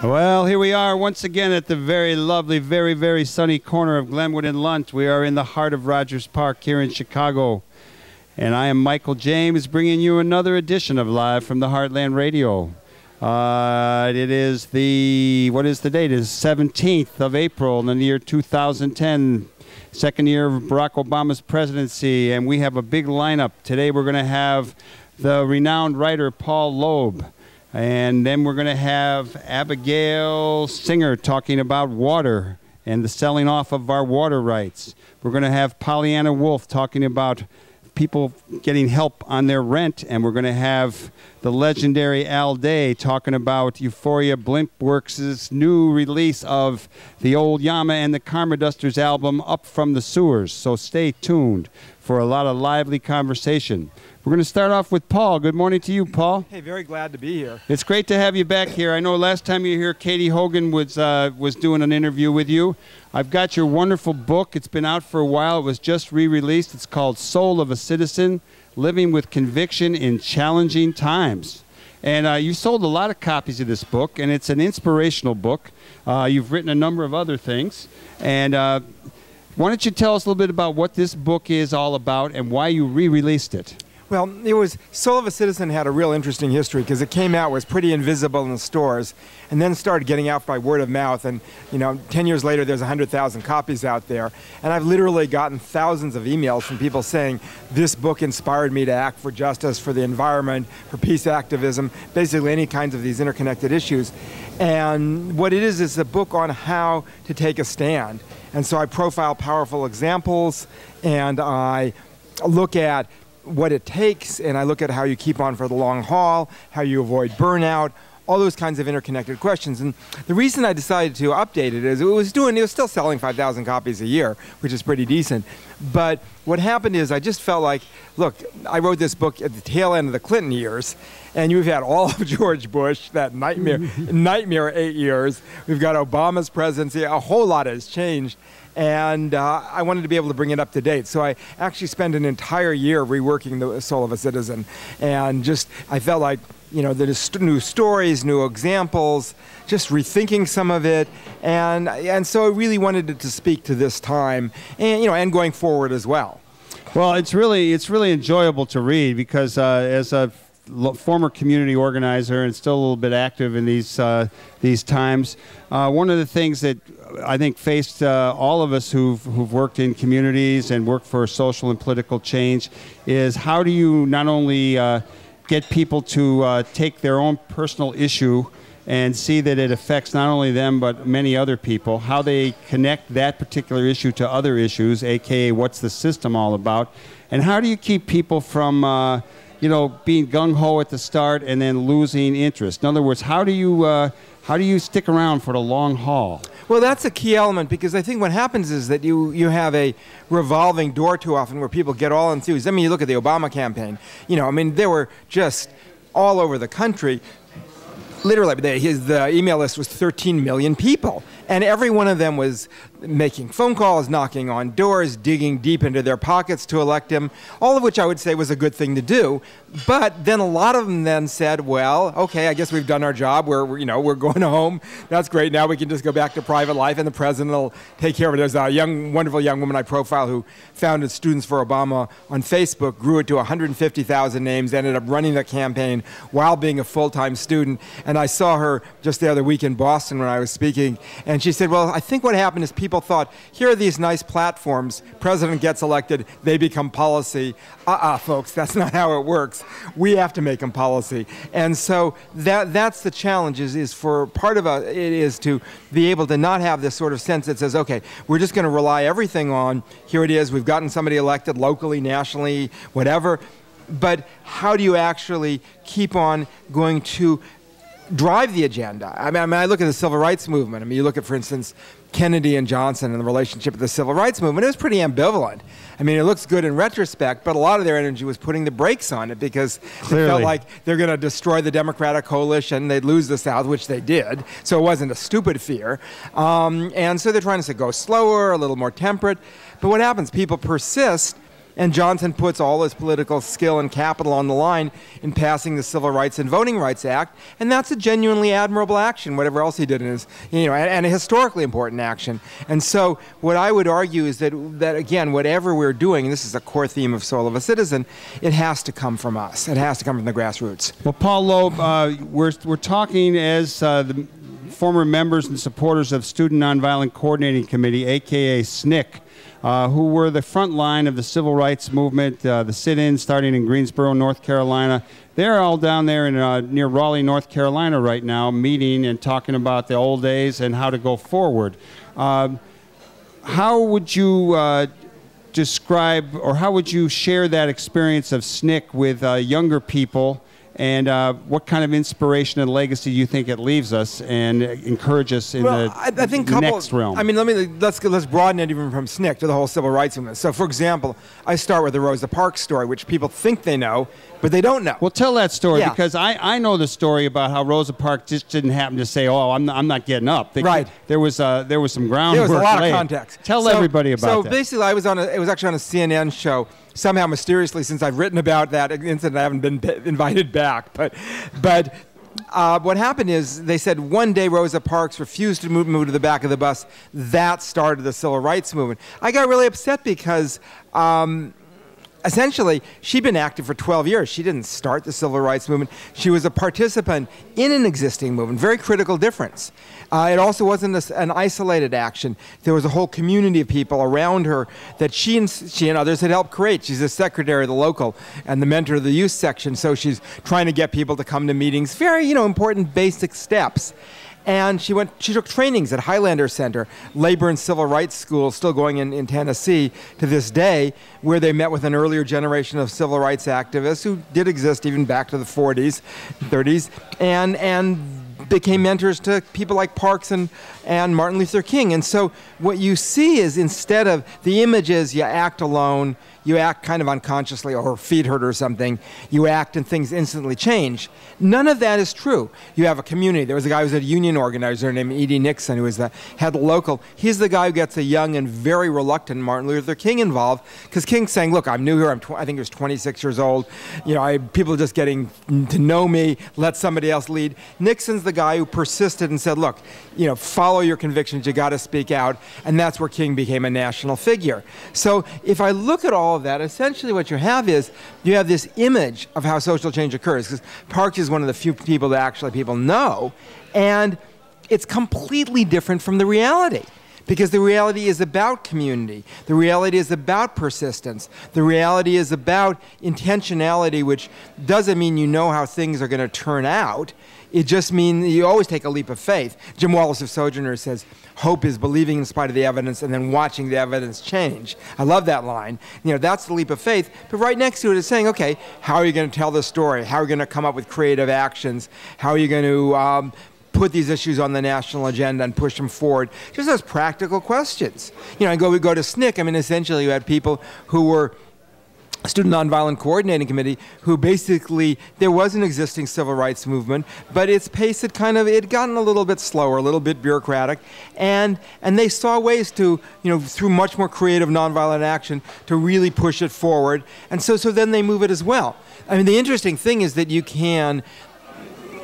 Well, here we are once again at the very lovely, very, very sunny corner of Glenwood and Lunt. We are in the heart of Rogers Park here in Chicago. And I am Michael James, bringing you another edition of Live from the Heartland Radio. It is what is the date? It is 17th of April in the year 2010, second year of Barack Obama's presidency. And we have a big lineup. Today we're going to have the renowned writer Paul Loeb. And then we're going to have Abigail Singer talking about water and the selling off of our water rights. We're going to have Polyana Wolf talking about people getting help on their rent. And we're going to have the legendary Al Day talking about Euphoria Blimpworks' new release of the old Yama and the Karma Dusters album, Up from the Sewers. So stay tuned for a lot of lively conversation. We're going to start off with Paul. Good morning to you, Paul. Hey, very glad to be here. It's great to have you back here. I know last time you were here, Katie Hogan was doing an interview with you. I've got your wonderful book. It's been out for a while. It was just re-released. It's called Soul of a Citizen, Living with Conviction in Challenging Times. And you sold a lot of copies of this book, and it's an inspirational book. You've written a number of other things. And why don't you tell us a little bit about what this book is all about and why you re-released it? Well, Soul of a Citizen had a real interesting history because it came out, was pretty invisible in the stores, and then started getting out by word of mouth. And, 10 years later, there's 100,000 copies out there. And I've literally gotten thousands of emails from people saying, this book inspired me to act for justice, for the environment, for peace activism, basically any kinds of these interconnected issues. And what it is a book on how to take a stand. And so I profile powerful examples, and I look at what it takes, and I look at how you keep on for the long haul, how you avoid burnout, all those kinds of interconnected questions. And the reason I decided to update it is it was still selling 5,000 copies a year, which is pretty decent. But what happened is I just felt like, look, I wrote this book at the tail end of the Clinton years, and you've had all of George Bush, that nightmare 8 years. We've got Obama's presidency. A whole lot has changed. And I wanted to be able to bring it up to date. So I actually spent an entire year reworking the Soul of a Citizen. And I felt like, there's new stories, new examples, just rethinking some of it. And so I really wanted it to speak to this time and, and going forward as well. Well, it's really enjoyable to read because as a former community organizer and still a little bit active in these times, one of the things that I think faced all of us who've worked in communities and worked for social and political change is how do you not only get people to take their own personal issue and see that it affects not only them but many other people, how they connect that particular issue to other issues, aka what's the system all about, and how do you keep people from being gung-ho at the start and then losing interest? In other words, how do you stick around for the long haul? Well, that's a key element because I think what happens is that you have a revolving door too often where people get all enthused. I mean, you look at the Obama campaign. They were just all over the country. Literally, the email list was 13 million people. And every one of them was making phone calls, knocking on doors, digging deep into their pockets to elect him, all of which I would say was a good thing to do. But then a lot of them then said, well, okay, I guess we've done our job. We're going home. That's great. Now we can just go back to private life, and the president will take care of it. There's a wonderful young woman I profile who founded Students for Obama on Facebook, grew it to 150,000 names, ended up running the campaign while being a full-time student. And I saw her just the other week in Boston when I was speaking, and she said, well, I think what happened is people thought, here are these nice platforms, president gets elected, they become policy. Folks, that's not how it works. We have to make them policy. And so that's the challenge is for part of it is to be able to not have this sort of sense that says, okay, we're just going to rely everything on, here it is, we've gotten somebody elected locally, nationally, whatever. But how do you actually keep on going to drive the agenda? I mean, I look at the civil rights movement. I mean, you look at, for instance, Kennedy and Johnson and the relationship with the civil rights movement. It was pretty ambivalent. I mean, it looks good in retrospect, but a lot of their energy was putting the brakes on it because they felt like they're going to destroy the Democratic coalition. They'd lose the South, which they did. So it wasn't a stupid fear. And so they're trying to say, go slower, a little more temperate. But what happens? People persist. And Johnson puts all his political skill and capital on the line in passing the Civil Rights and Voting Rights Act, and that's a genuinely admirable action, whatever else he did in his, and a historically important action. And so what I would argue is that again, whatever we're doing, and this is a core theme of Soul of a Citizen, it has to come from us. It has to come from the grassroots. Well, Paul Loeb, we're talking as the former members and supporters of Student Nonviolent Coordinating Committee, a.k.a. SNCC, who were the front line of the civil rights movement, the sit-in starting in Greensboro, North Carolina. They're all down there in near Raleigh, North Carolina right now, meeting and talking about the old days and how to go forward. How would you describe, or how would you share that experience of SNCC with younger people, and what kind of inspiration and legacy you think it leaves us and encourage us in the next realm? I mean, let's broaden it even from SNCC to the whole civil rights movement. So, for example, I start with the Rosa Parks story, which people think they know, but they don't know. Well, tell that story, because I know the story about how Rosa Parks just didn't happen to say, "Oh, I'm not getting up." Right. There was some groundwork. There was a lot laid. of context. Tell everybody about that. So basically, it was actually on a CNN show. Somehow, mysteriously, since I've written about that incident, I haven't been invited back. But what happened is they said one day Rosa Parks refused to move to the back of the bus. That started the civil rights movement. I got really upset because essentially, she'd been active for 12 years. She didn't start the civil rights movement. She was a participant in an existing movement. Very critical difference. It also wasn't an isolated action. There was a whole community of people around her that she and others had helped create. She's the secretary of the local and the mentor of the youth section, so she's trying to get people to come to meetings. Very, important basic steps. And she took trainings at Highlander Center, labor and civil rights school, still going in Tennessee to this day, where they met with an earlier generation of civil rights activists who did exist even back to the 40s, 30s, and became mentors to people like Parks and Martin Luther King. And so what you see is, instead of the images, you act alone, you act kind of unconsciously, or feet hurt or something, you act and things instantly change. None of that is true. You have a community. There was a guy who was a union organizer named E.D. Nixon, who was the head local. He's the guy who gets a young and very reluctant Martin Luther King involved, because King's saying, look, I'm new here. I think he was 26 years old. People are just getting to know me. Let somebody else lead. Nixon's the guy who persisted and said, look, follow your convictions. You got to speak out. And that's where King became a national figure. So if I look at all of that, essentially what you have is you have this image of how social change occurs, because Parks is one of the few people that actually people know, and it's completely different from the reality, because the reality is about community. The reality is about persistence. The reality is about intentionality, which doesn't mean you know how things are going to turn out. It just means you always take a leap of faith. Jim Wallace of Sojourner says, hope is believing in spite of the evidence and then watching the evidence change. I love that line. That's the leap of faith. But right next to it is saying, okay, how are you going to tell the story? How are you going to come up with creative actions? How are you going to put these issues on the national agenda and push them forward? Just as practical questions. We go to SNCC. Essentially you had people who were Student Nonviolent Coordinating Committee, who basically, there was an existing civil rights movement, but its pace had gotten a little bit slower, a little bit bureaucratic, and they saw ways to, through much more creative nonviolent action, to really push it forward, and so then they move it as well. The interesting thing is that you can,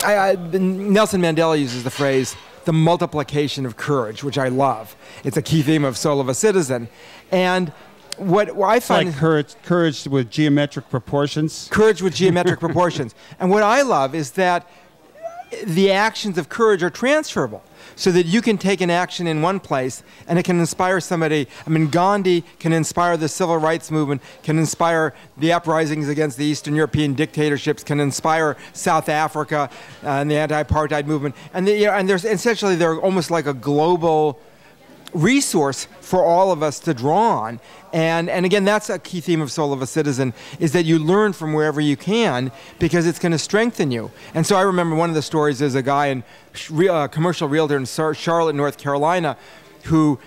Nelson Mandela uses the phrase, the multiplication of courage, which I love. It's a key theme of Soul of a Citizen, and what I find like courage with geometric proportions. Courage with geometric proportions. And what I love is that the actions of courage are transferable, so that you can take an action in one place and it can inspire somebody. Gandhi can inspire the civil rights movement, can inspire the uprisings against the Eastern European dictatorships, can inspire South Africa and the anti-apartheid movement. And there's essentially, they're almost like a global resource for all of us to draw on. And again, that's a key theme of Soul of a Citizen, is that you learn from wherever you can, because it's going to strengthen you. And so I remember one of the stories is a guy, a commercial realtor in Charlotte, North Carolina, who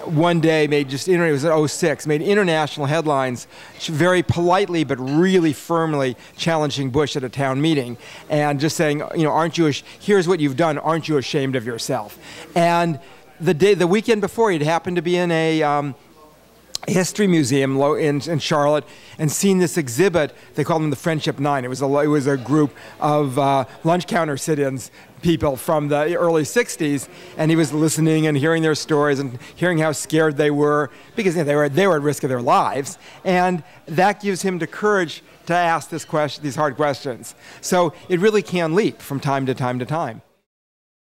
one day it was in 06, made international headlines, very politely but really firmly challenging Bush at a town meeting, and just saying, here's what you've done, aren't you ashamed of yourself? And the weekend before, he'd happened to be in a history museum in Charlotte and seen this exhibit. They called them the Friendship Nine. It was a group of lunch counter sit-ins people from the early 60s, and he was listening and hearing their stories and hearing how scared they were because they were at risk of their lives, and that gives him the courage to ask these hard questions. So it really can leap from time to time to time.